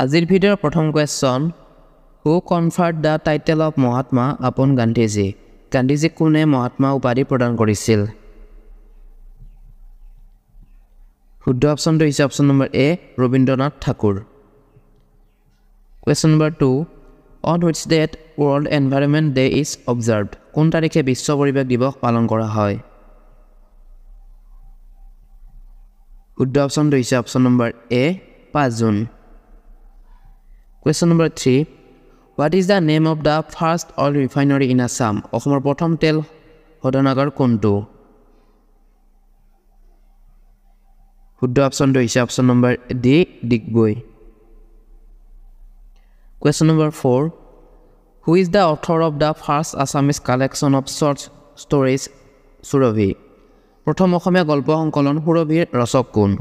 আজিৰ ভিডিঅ'ৰ প্ৰথম question who conferred the title of Mahatma upon Gandhiji গান্ধীজীক কোনে মহাত্মা উপাধি প্ৰদান কৰিছিল শুদ্ধ অপশ্যনটো হৈছে option number A Rabindranath Thakur question number 2 on which date world environment day is observed কোন তাৰিখে বিশ্ব পৰিৱেশ দিৱস পালন কৰা হয় শুদ্ধ অপশ্যনটো হৈছে option number A 5 June Question number 3. What is the name of the first oil refinery in Assam? অসমৰ প্ৰথম তেল শোধনাগাৰ কোনটো? শুদ্ধ অপশ্যনটো হৈছে option number D Digboi Question number 4. Who is the author of the first Assamese collection of short stories Surabhi? প্ৰথম অসমীয়া গল্প সংকলন সুৰভিৰ ৰচক কোন?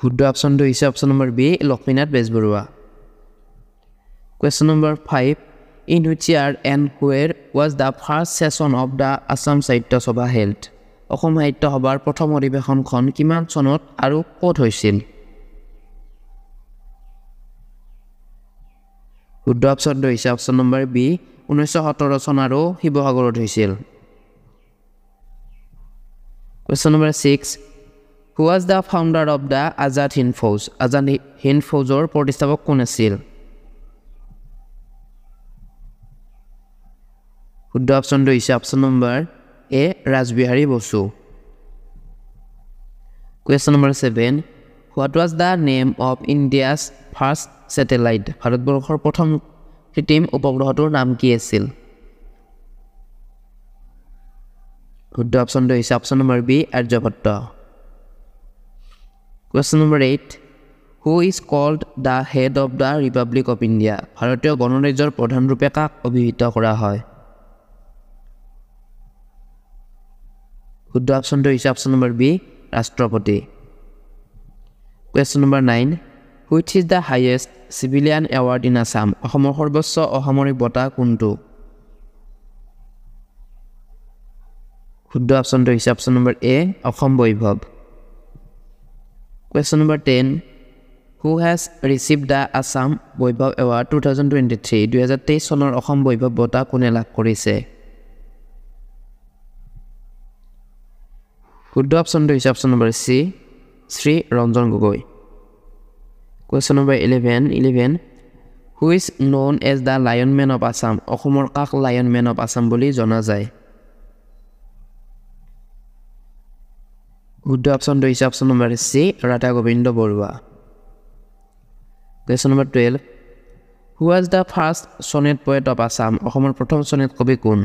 শুদ্ধ অপশ্যনটো হৈছে option number B Lakshminath Bezbaroa Question number 5 In which year and where was the first session of the Assam Sahitya Sabha held? Assam সাহিত্য সভাৰ প্ৰথম অধিৱেশনখন কিমান চনত আৰু ক'ত হৈছিল শুদ্ধ অপশ্যনটো হৈছে অপশ্যন নম্বৰ বি 1917 চন আৰু শিৱসাগৰত হৈছিল Question number 6 Who was the founder of the Azad Hind Fauj? Azad Hind Faujor প্ৰতিষ্ঠাপক কোন আছিল? শুদ্ধ অপশ্যনটো হৈছে option number A ৰাজবিহাৰী Bose Question number 7 What was the name of India's first satellite? ভাৰতবৰ্ষৰ প্ৰথম কৃত্ৰিম উপগ্ৰহটোৰ নাম কি আছিল? শুদ্ধ অপশ্যনটো হৈছে option number B Aryabhata Question number 8 Who is called the head of the Republic of India? ভাৰতীয় গণৰাজ্যৰ প্ৰধান ৰূপে কাক অভিহিত কৰা হয় শুদ্ধ অপশ্যনটো হৈছে অপশ্যন নম্বৰ বি ৰাষ্ট্ৰপতি Question number 9 Which is the highest civilian award in Assam? অসমৰ সৰ্বোচ্চ অসামৰিক বঁটা কোনটো শুদ্ধ অপশ্যনটো হৈছে option number A Assam Baibhav Question number 10 Who has received the Assam Vaibhav Award 2023 2023 চনৰ অসম বৈভৱ বঁটা কোনে লাভ কৰিছে শুদ্ধ অপশ্যনটো হৈছে option number C Shri Ranjan Gogoi Question number 11 Who is known as the Lion Man of Assam অসমৰ কাক Lion Man of Assam বুলি জনা যায় শুদ্ধ অপশ্যনটো হৈছে option number C Radha Gobinda Barua Question number 12 Who was the first sonnet poet of Assam অসমৰ প্ৰথম sonnet কবি কোন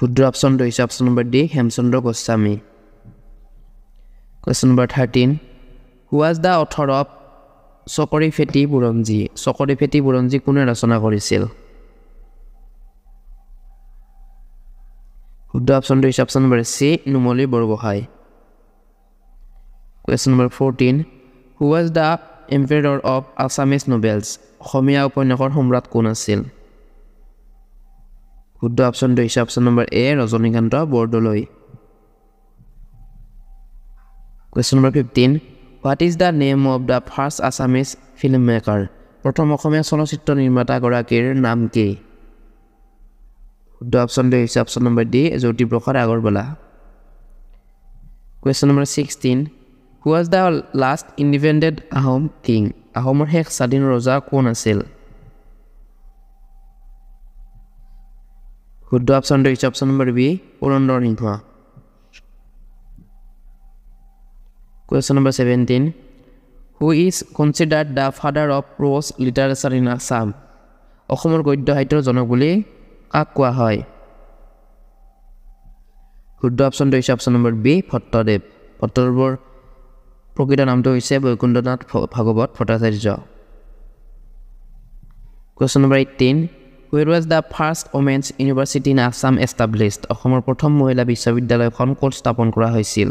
শুদ্ধ অপশ্যনটো হৈছে option number D Hemchandra Goswami Question number 13 Who was the author of চকৰি ফেটি বুৰঞ্জী চকৰি ফেটি বুৰঞ্জী কোনে ৰচনা কৰিছিল শুদ্ধ অপশ্যনটো হৈছে option number C Numali Borgohain Question number 14 Who was the emperor of Assamese novels অসমীয়া উপন্যাসৰ সম্ৰাট কোন আছিল শুদ্ধ অপশ্যনটো হৈছে option number A Rajanikanta Bordoloi Question number 15 What is the name of the first Assamese filmmaker প্ৰথম অসমীয়া চলচ্চিত্ৰ নিৰ্মাতা গৰাকীৰ নাম কি শুদ্ধ অপশ্যনটো হৈছে option number D Jyotiprasad Agarwala Question number 16 Who was the last independent Ahom king আহোমৰ শেষ স্বাধীন ৰজা কোন আছিল শুদ্ধ অপশ্যনটো হৈছে option number B Purandar Singh Question number 17 Who is considered the father of prose literature in Assam অসমৰ গদ্য সাহিত্যৰ জনক বুলি কাক কোৱা হয় শুদ্ধ অপশ্যনটো হৈছে অপশ্যন নম্বৰ বি ভট্টদেৱ ভট্টদেৱৰ প্ৰকৃত নামটো হৈছে Baikunthanath Bhagavat Bhattacharya Question number 18 Where was the first women's university in Assam established অসমৰ প্ৰথম মহিলা বিশ্ববিদ্যালয়খন ক'ত স্থাপন কৰা হৈছিল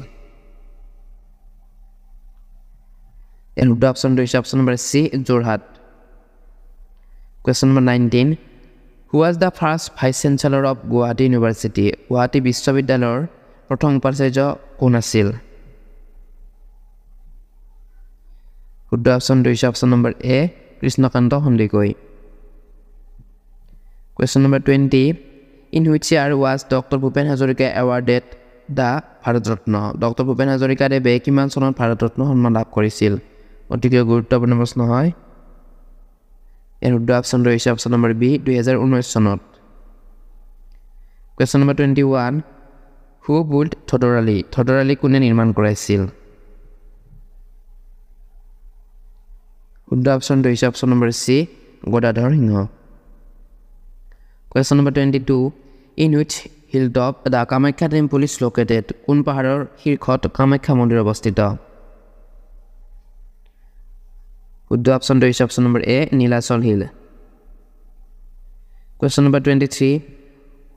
And the option is option number C, Jorhat. Question number 19. Who was the first Vice Chancellor of Guwahati University? Guwahati Vishwavidyalor প্ৰথম উপাচাৰ্য কোন আছিল শুদ্ধ অপশ্যনটো হৈছে option number A Krishnakanta Sandikoi Question number 20 In which year was Dr. Bhupen Hazarika awarded the Bharat Ratna Dr. Bhupen Hazarika দেৱে কিমান চনত ভাৰত ৰত্ন সন্মান লাভ কৰিছিল অতিকৈ গুৰুত্বপূৰ্ণ প্ৰশ্ন হয় এৰ শুদ্ধ option Royce option number B 2019 চনত Question number 21 Who built Thodorali কোনে নিৰ্মাণ কৰাইছিল শুদ্ধ option Royce option number C Gadadhar Singh Question number 22 In which hilltop the Kamakhya temple is located কোন পাহাৰৰ শীৰ্ষত কামাখ্যা মন্দিৰ অৱস্থিত শুদ্ধ option Royce option number A Nilachal hill Question number 23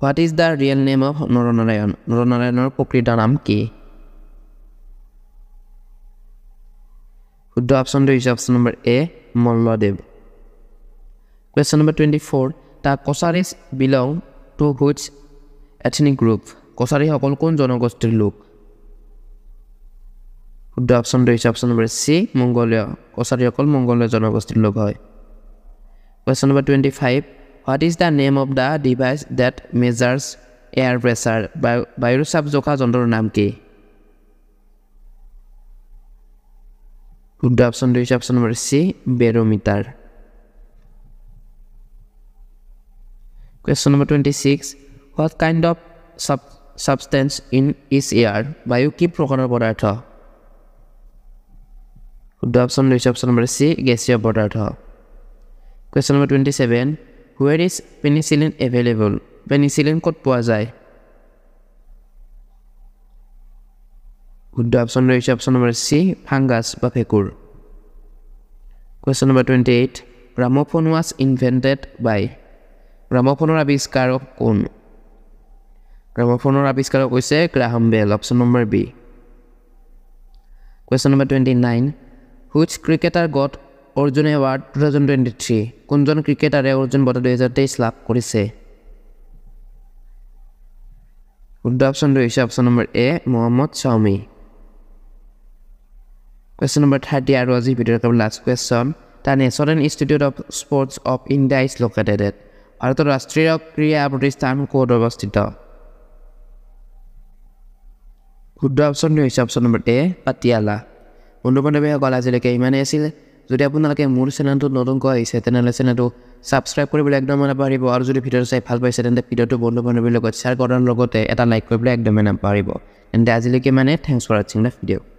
What is the real name of Naranarayan নৰনাৰায়ণৰ প্ৰকৃত নাম কি শুদ্ধ option Royce option number A Malladev Question number 24 The Kosaris belong to which ethnic group Kosari সকল কোন জনগোষ্ঠীৰ লোক শুদ্ধ অপশ্যন ৰয়েছে অপশ্যন নম্বৰ সি মংগোলীয় Kosari সকল মংগোলীয় জনগোষ্ঠীৰ লোক হয় Question number 25 What is the name of the device that measures air pressure বায়ুৰ চাপ জোখা যন্ত্ৰৰ নাম কি শুদ্ধ option Royce option number C barometer Question number 26 What kind of substance is air বায়ু কি প্ৰকাৰৰ পদাৰ্থ শুদ্ধ অপশ্যন ৰয়েছে অপশ্যন নম্বৰ সি গেছীয় পদাৰ্থ Question number 27 Where is penicillin available penicillin ক'ত পোৱা যায় শুদ্ধ অপশ্যন ৰয়েছে অপশ্যন নম্বৰ সি ফাঙ্গাস বা ভেঁকুৰ Question number 28 Gramophone was invented by গ্ৰামোফোনৰ আৱিষ্কাৰক কোন গ্ৰামোফোনৰ আৱিষ্কাৰক হৈছে Graham Bell option number B Question number 29 Which cricketer got Arjun Award 2023 কোনজন ক্ৰিকেটাৰে অৰ্জুন বঁটা 2023 লাভ কৰিছে শুদ্ধ অপশ্যন ৰয়েছে অপশ্যন নম্বৰ এ মোহাম্মদ শামি Question number 30 আৰু আজি ভিডিঅ'ৰ last question The National Institute of Sports of India is located at ভাৰতৰ ৰাষ্ট্ৰীয় ক্ৰীড়া প্ৰতিষ্ঠান ক'ত অৱস্থিত শুদ্ধ অপশ্যন হৈছে অপশ্যন নম্বৰ এ পাটিয়ালা বন্ধু-বান্ধৱীসকল আজিলৈকে ইমানেই আছিল যদি আপোনালোকে মোৰ চেনেলটো নতুনকৈ আহিছে তেনেহ'লে চেনেলটো ছাবস্ক্ৰাইব কৰিবলৈ একদম নাপাহৰিব আৰু যদি ভিডিঅ'টো চাই ভাল পাইছে তেন্তে ভিডিঅ'টো বন্ধু-বান্ধৱীৰ লগত শ্বেয়াৰ কৰাৰ লগতে এটা লাইক কৰিবলৈ একদমেই নাপাহৰিব তেন্তে আজিলৈকে মানে থেংকছ ফৰ ৱাচিং দ্য ভিডিঅ'